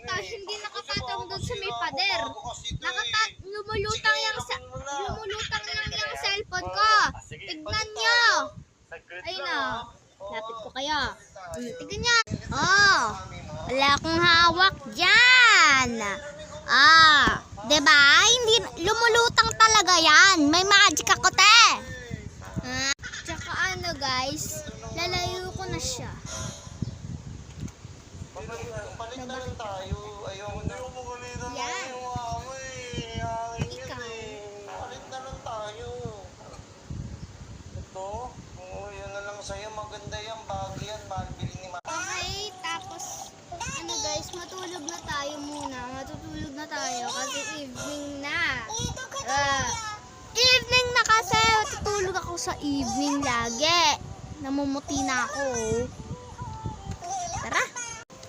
ito, hindi nakapatong doon sa may pader. Lumulutang lang yung cellphone ko. Tignan nyo. Ayun na. Lapit ko kayo. Tignan nyo. Oh, wala akong hawak dyan. Diba? Hindi, lumulutang talaga yan. May magic ako, te. Tsaka ano guys, lalayo ko na siya. Palit na lang tayo. Ayaw mo kanina. Yan. Ikaw. Palit na lang tayo. Ito? Oo, yun na lang sa'yo. Maganda yan. Bagay yan. Bili ni Ma. Okay, tapos ano guys, matulog na tayo muna. Matutulog na tayo kasi evening na. Evening na kasi. Matutulog ako sa evening lagi. Namumuti na ako. Tara.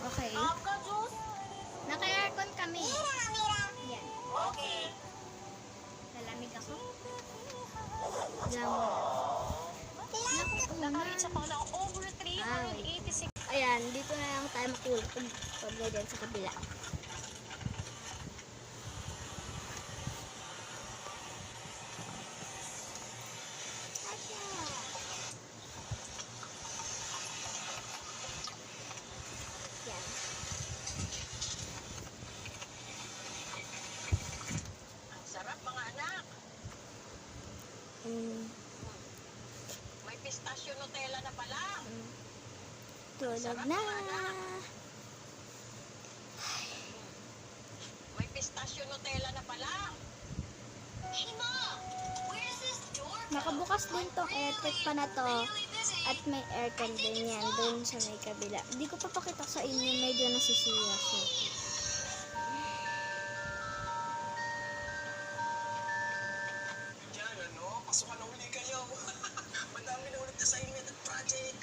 Okay. Naka-aircon kami. Yan. Okay. Lalamig ako. Ayan, dito na lang tayo matulog pag dyan sa kabila. Yan. Ang sarap mga anak. May pistachio Nutella na pala. Tulog na. May pistachio Nutella na pala. Hey Ma, where is this door? Nakabukas din tong electric pa na to. At may aircon din yan doon sa may kabila. Hindi ko pa pakita sa inyo, medyo nasisira siya. Yan, ano? Pasukan na uli kayo. Madami na ulit na sa inyo ng project.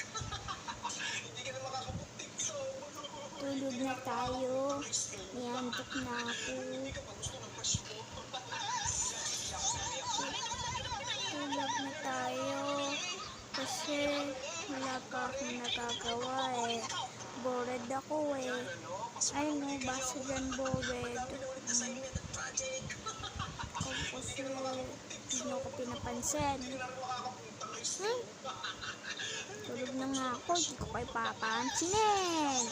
Hindi ka na makakabuktik. Tulog na tayo. Niyantok na ako. Tulog na tayo. Kasi wala pa akong nagagawa eh. Bored ako eh. Ay no, basta dyan bored. Kasi hindi nyo ko pinapansin. Tulog na nga ako, hindi ko kayo papansinin.